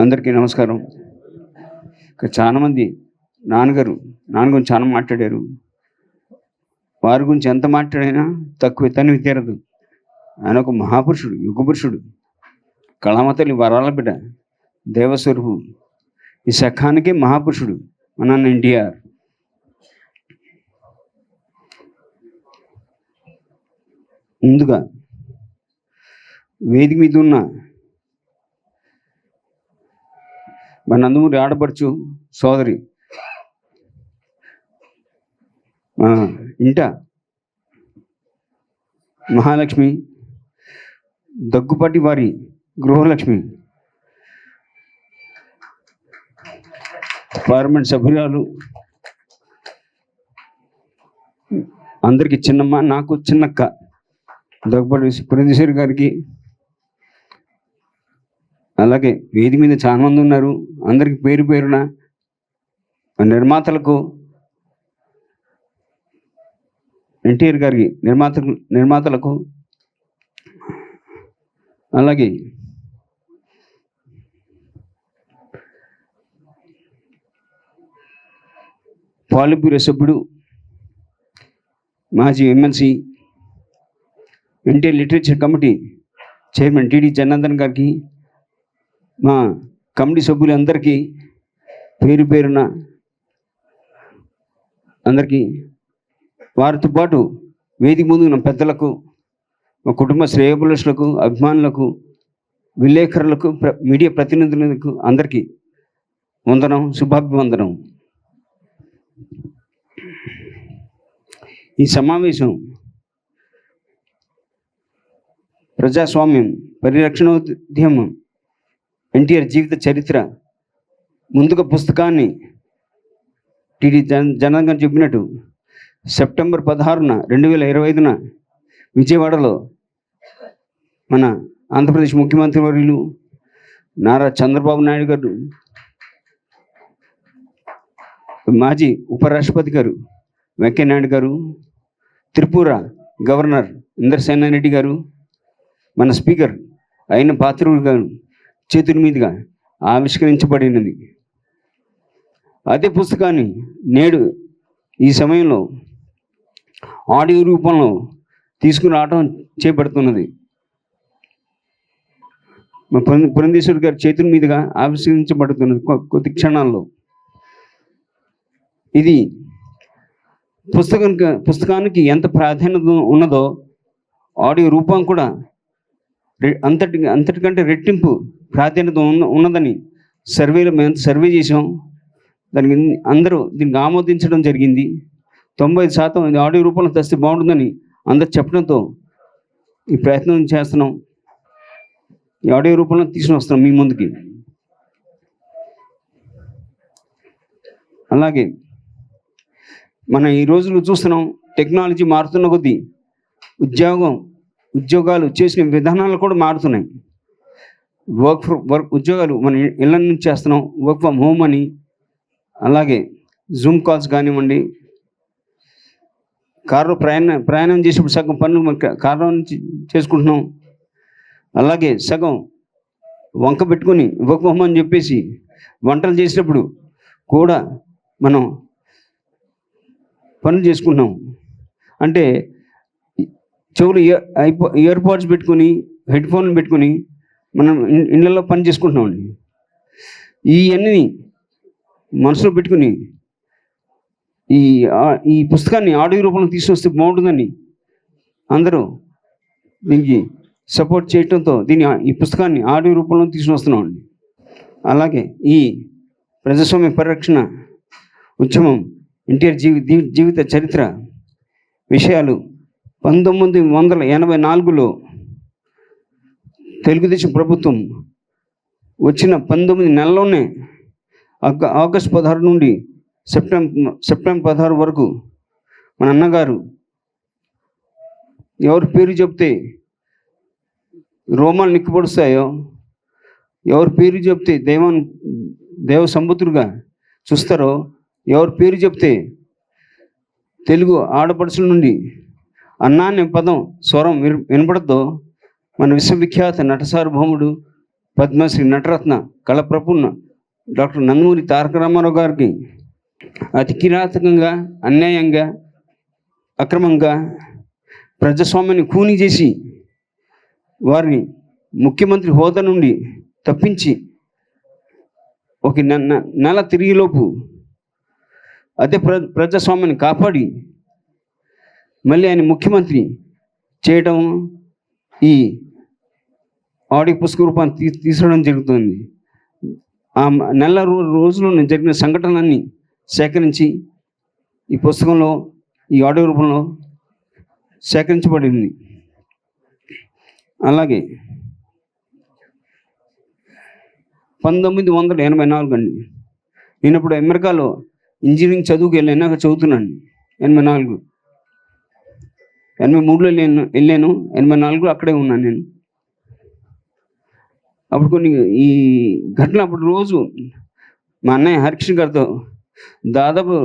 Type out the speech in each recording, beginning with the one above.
అందరికీ నమస్కారం. ఇక్కడ చాలామంది నాన్నగారు గురించి చాలా మాట్లాడారు. వారి గురించి ఎంత మాట్లాడినా తక్కువ తనివి తీరదు. ఆయన ఒక మహాపురుషుడు, యుగపురుషుడు, కళామతల్లి వరాల బిడ్డ, దేవస్వరూపు. ఈ శకానికి మహాపురుషుడు మన ఎన్టీఆర్. ముందుగా వేదిక మీద ఉన్న మన నందమూరి ఆడపడుచు సోదరి ఇంట మహాలక్ష్మి, దగ్గుపాటి వారి గృహలక్ష్మి, పార్లమెంట్ సభ్యురాలు, అందరికీ చిన్నమ్మ, నాకు చిన్నక్క, దగ్గుపాటి పురంధేశ్వరి గారికి, అలాగే వేదిక మీద చాలా మంది ఉన్నారు. అందరికి పేరు పేరున నిర్మాతలకు, ఎన్టీఆర్ గారికి నిర్మాతలకు, అలాగే పాలిట్ బ్యూరో సభ్యుడు, మాజీ MLC, NTR literature committee chairman TD Janardhan గారికి, మా కమిటీ సభ్యులందరికీ పేరు పేరున అందరికీ, వారితో పాటు వేదిక ముందు ఉన్న పెద్దలకు, మా కుటుంబ శ్రేయోభిలాషులకు, అభిమానులకు, విలేకరులకు, మీడియా ప్రతినిధులకు అందరికీ వందనం, శుభాభివందనం. ఈ సమావేశం ప్రజాస్వామ్యం పరిరక్షణోద్యమం ఎన్టీఆర్ జీవిత చరిత్ర, ముందుగా పుస్తకాన్ని టీడీ జనార్దన్ గారు చెప్పినట్టు సెప్టెంబర్ 16న 2025న విజయవాడలో మన ఆంధ్రప్రదేశ్ ముఖ్యమంత్రి వర్యులు నారా చంద్రబాబు నాయుడు గారు, మాజీ ఉపరాష్ట్రపతి గారు వెంకయ్యనాయుడు గారు, త్రిపుర గవర్నర్ ఇంద్రసేన రెడ్డి గారు, మన స్పీకర్ అయిన పాత్రుడు గారు చేతుల మీదుగా ఆవిష్కరించబడినది. అదే పుస్తకాన్ని నేడు ఈ సమయంలో ఆడియో రూపంలో తీసుకుని రావడం చేపడుతున్నది. పురంధేశ్వరి గారి చేతుల మీదుగా ఆవిష్కరించబడుతున్నది కొద్ది క్షణాల్లో. ఇది పుస్తకానికి ఎంత ప్రాధాన్యత ఉన్నదో ఆడియో రూపం కూడా అంతటికంటే రెట్టింపు ప్రాధాన్యత ఉన్నదని మేము సర్వే చేసాం. దానికి అందరూ దీనికి ఆమోదించడం జరిగింది. 90% ఇది ఆడియో రూపంలో తెస్తే బాగుంటుందని అందరు చెప్పడంతో ఈ ప్రయత్నం చేస్తున్నాం. ఈ ఆడియో రూపంలో తీసుకుని వస్తున్నాం మీ ముందుకి. అలాగే మనం ఈ రోజులు చూస్తున్నాం, టెక్నాలజీ మారుతున్న కొద్దీ ఉద్యోగాలు చేసిన విధానాలు కూడా మారుతున్నాయి. ఉద్యోగాలు మన ఇళ్ళ నుంచి చేస్తున్నాం, వర్క్ ఫ్రమ్ హోమ్ అని. అలాగే జూమ్ కాల్స్ కానివ్వండి, కారులో ప్రయాణం చేసేప్పుడు సగం పనులు కారులో నుంచి చేసుకుంటున్నాం. అలాగే సగం వంక పెట్టుకొని వర్క్ ఫ్రమ్ హోమ్ అని చెప్పేసి వంటలు చేసేటప్పుడు కూడా మనం పనులు చేసుకుంటున్నాం. అంటే చెవులు ఇయర్ పాడ్స్ పెట్టుకొని, హెడ్ ఫోన్లు పెట్టుకొని మనం ఇళ్ళల్లో పని చేసుకుంటున్నామండి. ఇవన్నీ మనసులో పెట్టుకుని ఈ పుస్తకాన్ని ఆడియో రూపంలో తీసుకొస్తే బాగుంటుందని అందరూ దీనికి సపోర్ట్ చేయడంతో ఈ పుస్తకాన్ని ఆడియో రూపంలో తీసుకొస్తున్నామండి. అలాగే ఈ ప్రజాస్వామ్య పరిరక్షణ ఉద్యమం ఎన్టీఆర్ జీవిత చరిత్ర విషయాలు 1984లో తెలుగుదేశం ప్రభుత్వం వచ్చిన 19 నెలల్లోనే ఆగస్టు 16 నుండి సెప్టెంబర్ 16 వరకు మన అన్నగారు ఎవరి పేరు చెప్తే రోమాలు నిక్కుపొడుస్తాయో, ఎవరి పేరు చెప్తే దేవ సంబుతుడుగా చూస్తారో, ఎవరి పేరు చెప్తే తెలుగు ఆడపడుచుల నుండి అన్నా అనే పదం స్వరం వినపడద్దో, మన విశ్వవిఖ్యాత నట సార్వభౌముడు పద్మశ్రీ నటరత్న కళప్రపున్న డాక్టర్ నందమూరి తారక రామారావు గారికి అతి కిరాతకంగా, అన్యాయంగా, అక్రమంగా ప్రజాస్వామ్యాన్ని కూని చేసి వారిని ముఖ్యమంత్రి హోదా నుండి తప్పించి ఒక నెల తిరిగిలోపు అదే ప్రజాస్వామ్యాన్ని కాపాడి మళ్ళీ ఆయన ముఖ్యమంత్రి చేయడం ఈ ఆడియో పుస్తక రూపాన్ని తీసుకోవడం జరుగుతుంది. ఆ నెల రోజుల్లో జరిగిన సంఘటనలన్నీ సేకరించి ఈ పుస్తకంలో, ఈ ఆడియో రూపంలో సేకరించబడింది. అలాగే 1984 అండి, నేను ఇప్పుడు అమెరికాలో ఇంజనీరింగ్ చదువుకు వెళ్ళాక చదువుతున్నాను. 83లో వెళ్ళాను, 84లో అక్కడే ఉన్నాను నేను. అప్పుడు కొన్ని ఈ ఘటన అప్పుడు రోజు మా అన్నయ్య హరికృష్ణ గారితో దాదాపు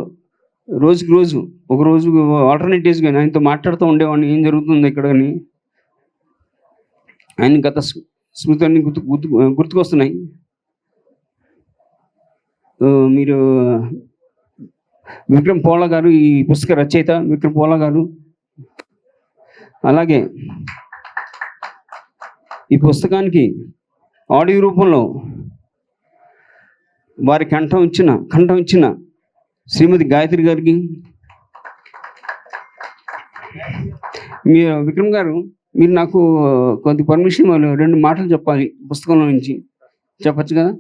రోజుకి రోజు ఒక రోజు ఆల్టర్నేటివ్స్గా ఆయనతో మాట్లాడుతూ ఉండేవాడిని, ఏం జరుగుతుంది ఇక్కడ అని. ఆయన గత స్మృతులన్నీ గుర్తుకొస్తున్నాయి. మీరు విక్రమ్ పోలా గారు, ఈ పుస్తక రచయిత విక్రమ్ పోలా గారు, అలాగే ఈ పుస్తకానికి ఆడియో రూపంలో వారి కంఠం ఇచ్చిన శ్రీమతి గాయత్రి గారికి, మీరు విక్రమ్ గారు, మీరు నాకు కొద్ది పర్మిషన్, వాళ్ళు 2 మాటలు చెప్పాలి పుస్తకంలో నుంచి. చెప్పచ్చు కదా?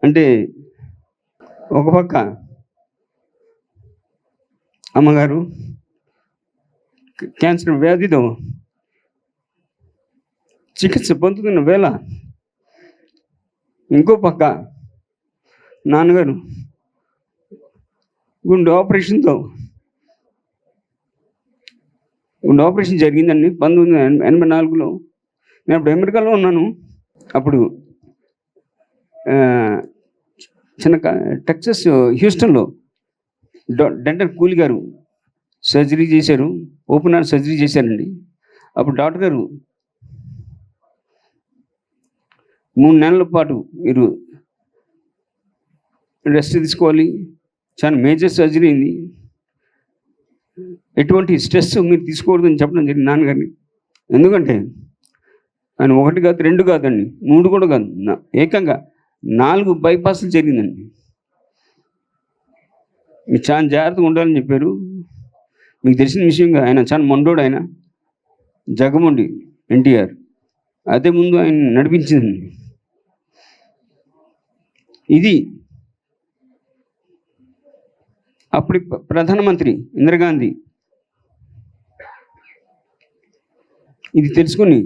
అంటే ఒక పక్క అమ్మగారు క్యాన్సర్ వ్యాధితో చికిత్స పొందుతున్న వేళ, ఇంకో పక్క నాన్నగారు గుండె ఆపరేషన్ జరిగిందండి 1984లో. నేను అప్పుడు అమెరికాలో ఉన్నాను. అప్పుడు టెక్సస్ హ్యూస్టన్లో డెంటల్ కూలీ గారు సర్జరీ చేశారు, ఓపెన్ హార్ట్ సర్జరీ చేశారండి. అప్పుడు డాక్టర్ గారు 3 నెలల పాటు మీరు రెస్ట్ తీసుకోవాలి, చాలా మేజర్ సర్జరీ అయింది, ఎటువంటి స్ట్రెస్ మీరు తీసుకోకూడదని చెప్పడం జరిగింది నాన్నగారిని. ఎందుకంటే ఆయన 1 కాదు 2 కాదండి, 3 కూడా కాదు, ఏకంగా 4 బైపాస్లు జరిగిందండి. మీరు చాలా జాగ్రత్తగా ఉండాలని చెప్పారు. మీకు తెలిసిన విషయంగా ఆయన చాలా మొండోడు, ఆయన జగముండి ఎన్టీఆర్ అదే ముందు ఆయన నడిపించింది. ఇది అప్పటి ప్రధానమంత్రి ఇందిరాగాంధీ ఇది తెలుసుకుని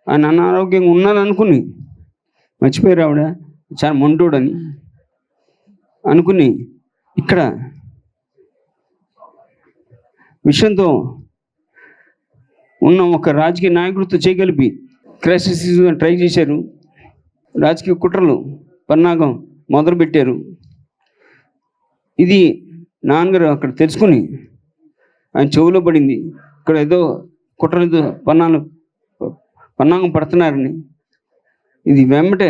ఆయన అనారోగ్యంగా ఉన్నారనుకుని, మర్చిపోయారు ఆవిడ చాలా మొండోడని అనుకుని, ఇక్కడ విషయంతో ఉన్న ఒక రాజకీయ నాయకుడితో చేయగలిపి క్రైసిస్ ట్రై చేశారు. రాజకీయ కుట్రలు పన్నాగం మొదలుపెట్టారు. ఇది నాన్నగారు అక్కడ తెలుసుకుని ఆయన చెవులో పడింది, ఇక్కడ ఏదో కుట్రలతో పన్నాగం పడుతున్నారని. ఇది వెంబటే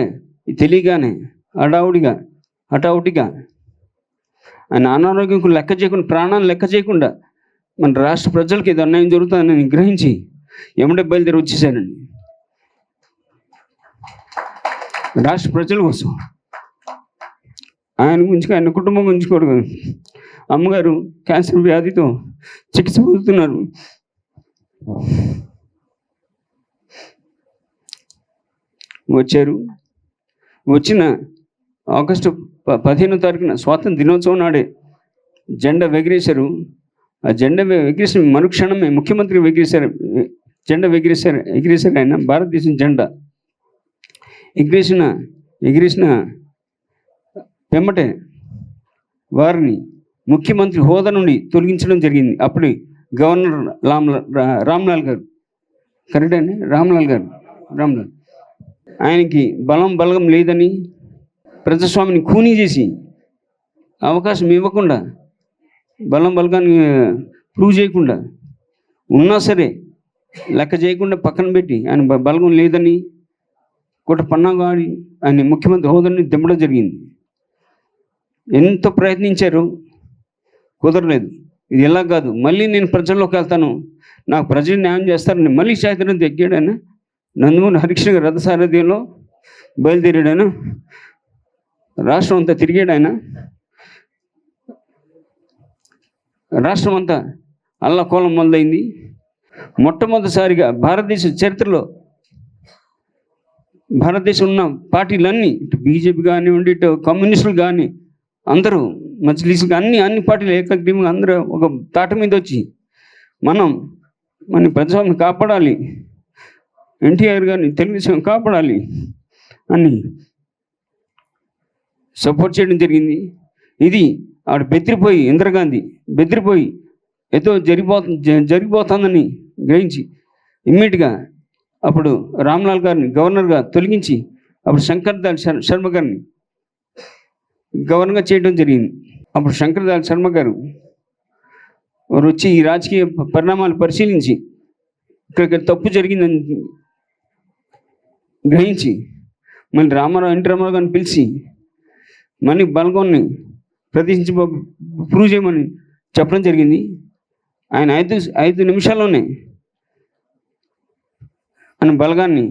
తెలియగానే హఠావుటిగా ఆయన అనారోగ్యం లెక్క చేయకుండా, ప్రాణాలను లెక్క చేయకుండా మన రాష్ట్ర ప్రజలకి ఏదో అన్యాయం జరుగుతుందని గ్రహించి ఎమ్మటే బయలుదేరి వచ్చేసానండి. రాష్ట్ర ప్రజల కోసం, ఆయన గురించి, ఆయన కుటుంబం గురించి కూడా. అమ్మగారు క్యాన్సర్ వ్యాధితో చికిత్స పొందుతున్నారు. వచ్చిన ఆగస్టు 15వ తారీఖున స్వాతంత్ర దినోత్సవం నాడే జెండా ఎగిరేశారు. ఆ జెండా ఎగిరేసిన మరుక్షణమే ముఖ్యమంత్రి జెండా ఎగిరేశారు ఆయన. భారతదేశం జెండా ఎగిరేసిన వెంబటే వారిని ముఖ్యమంత్రి హోదా నుండి తొలగించడం జరిగింది. అప్పుడు గవర్నర్ రామ్లాల్ గారు, కరెక్ట్ అండి, రామ్లాల్ ఆయనకి బలగం లేదని, ప్రజాస్వామిని ఖూనీ చేసి అవకాశం ఇవ్వకుండా, బలగాన్ని ప్రూవ్ చేయకుండా ఉన్నా సరే లెక్క చేయకుండా పక్కన పెట్టి ఆయన బలగం లేదని కూడా పన్నాగాడి ఆయన ముఖ్యమంత్రి హోదాని దింపడం జరిగింది. ఎంత ప్రయత్నించారు, కుదరలేదు. ఇది ఎలా కాదు, మళ్ళీ నేను ప్రజల్లోకి వెళ్తాను, నాకు ప్రజలు న్యాయం చేస్తారని మళ్ళీ శాస్త్రం ఎక్కాడు ఆయన. నందమూరి హరికృష్ణ గారి రథసారథ్యంలో బయలుదేరాడు ఆయన. రాష్ట్రం అంతా తిరిగాడు ఆయన. రాష్ట్రం అంతా అల్లకోలం మొదలైంది. మొట్టమొదటిసారిగా భారతదేశ చరిత్రలో భారతదేశం ఉన్న పార్టీలన్నీ, ఇటు బీజేపీ కానివ్వండి, ఇటు కమ్యూనిస్టులు కానీ, అందరూ మజ్లీసులు అన్ని పార్టీలు ఏకగ్రీవంగా అందరూ ఒక తాట మీద వచ్చి మన ప్రజాస్వామ్యం కాపాడాలి, ఎన్టీఆర్ గారిని తెలుగుదేశం కాపాడాలి అని సపోర్ట్ చేయడం జరిగింది. ఇది ఆవిడ బెదిరిపోయి, ఇందిరాగాంధీ బెదిరిపోయి ఏదో జరిగిపోతుందని గ్రహించి ఇమ్మీడియట్గా అప్పుడు రామ్లాల్ గారిని గవర్నర్గా తొలగించి అప్పుడు శంకర్దయాళ్ శర్మ గారిని గవర్నర్గా చేయడం జరిగింది. అప్పుడు శంకర్దయాళ్ శర్మ గారు వారు వచ్చి ఈ రాజకీయ పరిణామాలు పరిశీలించి ఇక్కడ తప్పు జరిగిందని గ్రహించి మళ్ళీ ఎన్టీ రామారావు గారిని పిలిచి మళ్ళీ బలగోన్ని ప్రదర్శించి ప్రూవ్ చేయమని చెప్పడం జరిగింది. ఆయన 5 నిమిషాల్లోనే ఆయన బలగాన్ని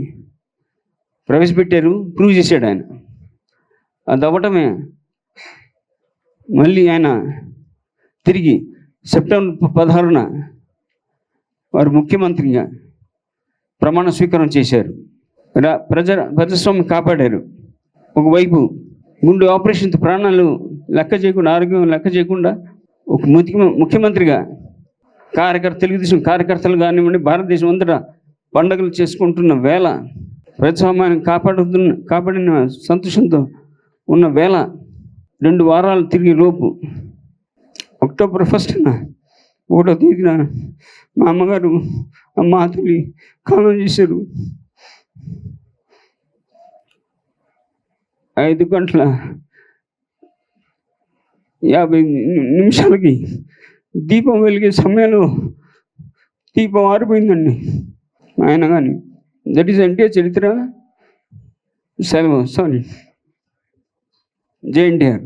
ప్రవేశపెట్టారు, ప్రూవ్ చేశాడు ఆయన. అది అవ్వటమే మళ్ళీ ఆయన తిరిగి సెప్టెంబర్ 16న వారు ముఖ్యమంత్రిగా ప్రమాణ స్వీకారం చేశారు. ప్రజాస్వామ్యం కాపాడారు. ఒకవైపు గుండె ఆపరేషన్తో ప్రాణాలు లెక్క చేయకుండా, ఆరోగ్యం లెక్క చేయకుండా ఒక ముఖ్యమంత్రిగా తెలుగుదేశం కార్యకర్తలు కానివ్వండి, భారతదేశం అంతటా పండుగలు చేసుకుంటున్న వేళ, ప్రజాస్వామ్యాన్ని కాపాడిన సంతోషంతో ఉన్న వేళ 2 వారాలు తిరిగి లోపు అక్టోబర్ 1న 1వ తేదీన మా అమ్మగారు మాతృని కాలం చేశారు. 5:50 దీపం వెలిగే సమయంలో దీపం ఆరిపోయిందండి. ఆయన కానీ దట్ ఈస్ ఎన్టీఆర్ చరిత్ర. సెలవు. సారీ. జై ఎన్టీఆర్.